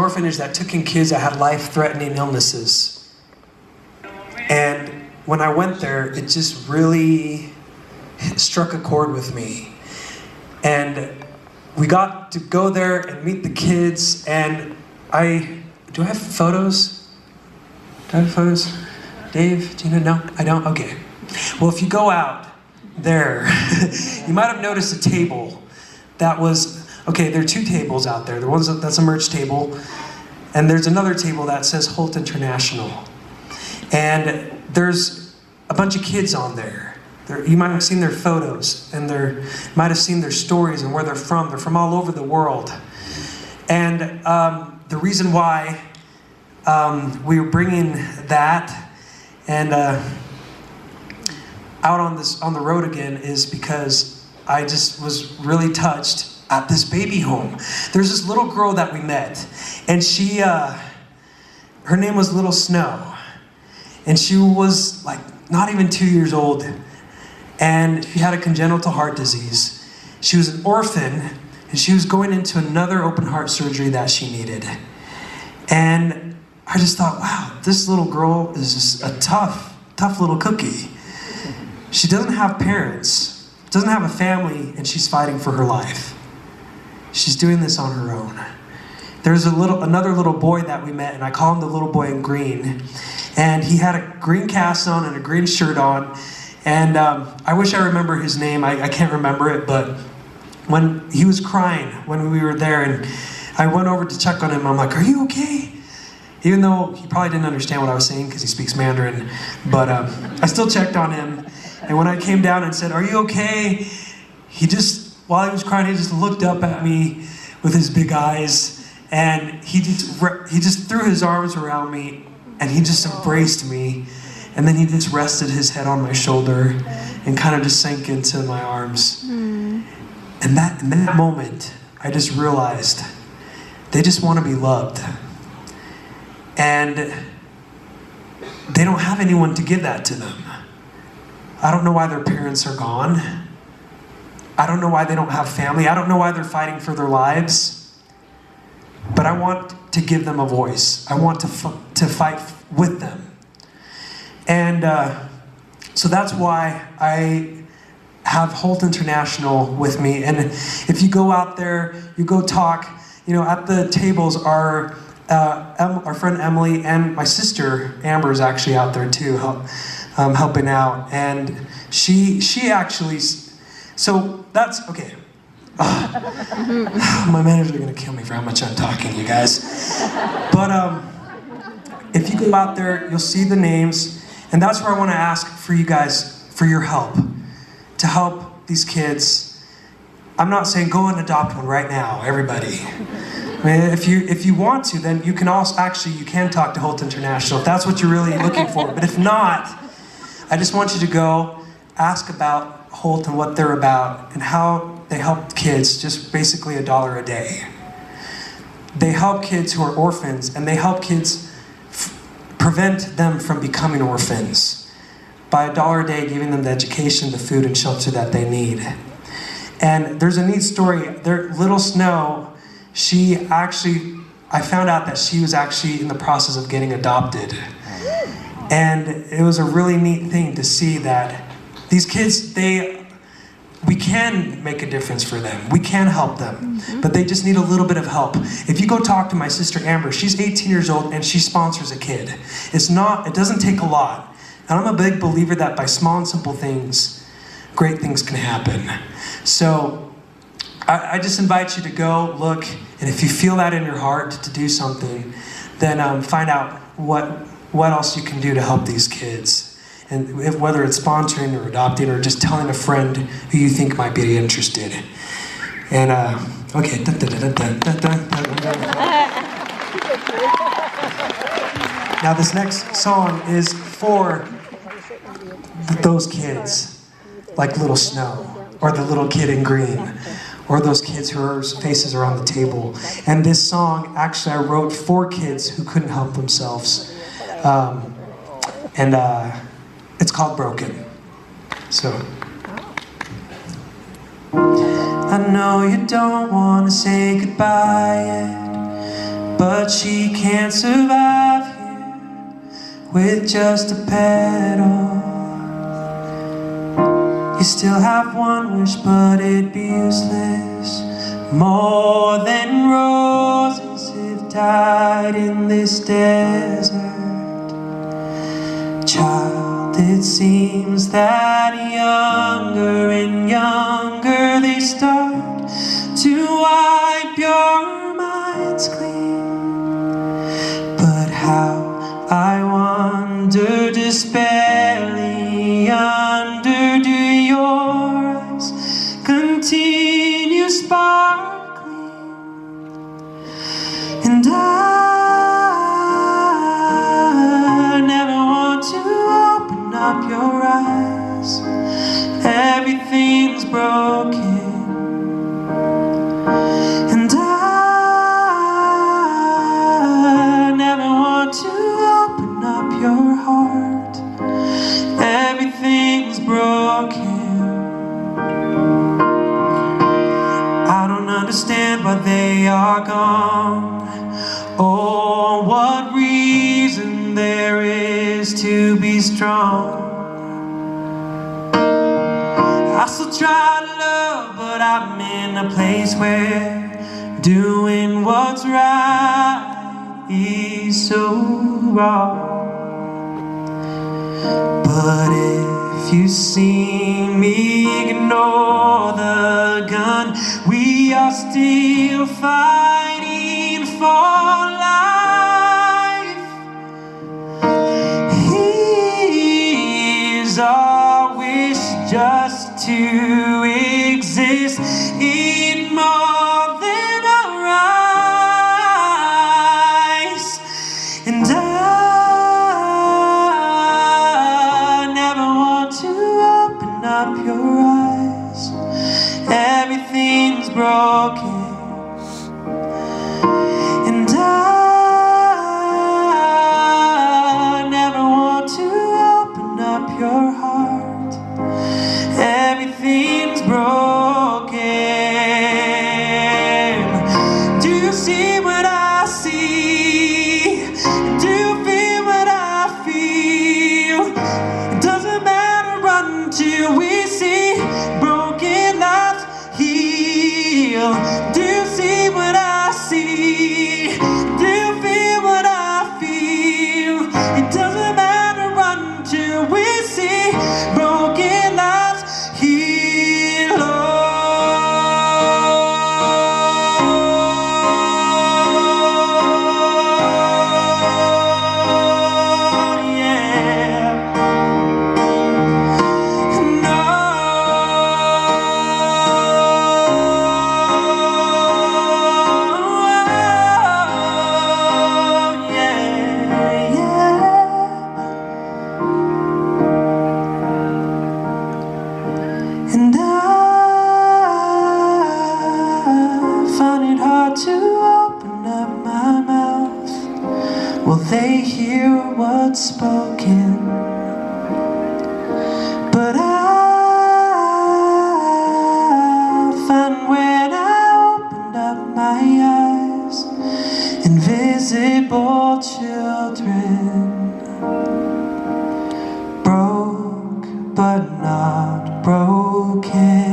orphanage that took in kids that had life-threatening illnesses. And when I went there, it just really struck a chord with me. And we got to go there and meet the kids, and do I have photos? Do I have photos? Dave, do you know? No, I don't? Okay. Well, if you go out there, you might have noticed a table that was, okay, there are two tables out there. The one's that's a merch table, and there's another table that says Holt International. And there's a bunch of kids on there. You might have seen their photos, and you might have seen their stories and where they're from. They're from all over the world. And the reason why we were bringing that and out on the road again is because I just was really touched at this baby home. There's this little girl that we met, and she, her name was Little Snow, and she was like not even 2 years old, and she had a congenital heart disease. She was an orphan, and she was going into another open heart surgery that she needed. And I just thought, wow, this little girl is just a tough little cookie. She doesn't have parents, doesn't have a family, and she's fighting for her life. She's doing this on her own. There's another little boy that we met, and I call him the little boy in green. And he had a green cast on and a green shirt on. And I wish I remember his name. I can't remember it, but when he was crying when we were there, and I went over to check on him, I'm like, are you okay? Even though he probably didn't understand what I was saying because he speaks Mandarin, but I still checked on him. And when I came down and said, are you okay? He just, while he was crying, he just looked up at me with his big eyes, and he just threw his arms around me, and he just embraced me. And then he just rested his head on my shoulder and kind of just sank into my arms. And in that moment, I just realized they just want to be loved. And they don't have anyone to give that to them. I don't know why their parents are gone. I don't know why they don't have family. I don't know why they're fighting for their lives. But I want to give them a voice. I want to fight with them. And so that's why I have Holt International with me. And if you go out there, you go talk, at the tables are our friend Emily, and my sister Amber is actually out there too, helping out. And she actually, so that's, okay. My managers are gonna kill me for how much I'm talking, you guys. But if you go out there, you'll see the names. And that's where I want to ask for you guys, for your help, to help these kids. I'm not saying go and adopt one right now, everybody. I mean, if you want to, then you can also, you can talk to Holt International if that's what you're really looking for. But if not, I just want you to go ask about Holt and what they're about and how they help kids, just basically $1 a day. They help kids who are orphans, and they help kids prevent them from becoming orphans by $1 a day, giving them the education, the food, and shelter that they need. And there's a neat story. Little Snow, I found out that she was actually in the process of getting adopted. And it was a really neat thing to see that these kids, we can make a difference for them. We can help them, but they just need a little bit of help. If you go talk to my sister Amber, she's 18 years old and she sponsors a kid. It doesn't take a lot. And I'm a big believer that by small and simple things, great things can happen. So I just invite you to go look, and if you feel that in your heart to do something, then find out what else you can do to help these kids. And whether it's sponsoring or adopting or just telling a friend who you think might be interested. And, okay. Now this next song is for those kids, like Little Snow, or the little kid in green, or those kids whose faces are on the table. And this song, actually, I wrote for kids who couldn't help themselves. It's called Broken. So. I know you don't want to say goodbye yet, but she can't survive here with just a petal. You still have one wish, but it'd be useless. More than roses have died in this desert. Child, it seems that younger and younger they start to wipe your minds clean. But how, I wonder, despairingly under, do your eyes continue sparkling? And I never want to open up your eyes. Everything's broken. And I never want to open up your heart. Everything's broken. I don't understand why they are gone, or what reason there is to be strong. I still try to love, but I'm in a place where doing what's right is so wrong. But if you see me ignore the gun, we are still fighting for life. Here's our wish, just to exist in more than our eyes. And I never want to open up your eyes. Everything's broken. And I never want to open up your heart. Everything's broken. Do you see what I see? Do you feel what I feel? It doesn't matter until we see broken lives heal. Do you see what I see? Do you feel what I feel? It doesn't matter until we see broken lives heal. Oh, yeah. No. And I find it hard to open up my mouth. Will they hear what's spoken? But I find when I opened up my eyes, invisible children, broke but not broken.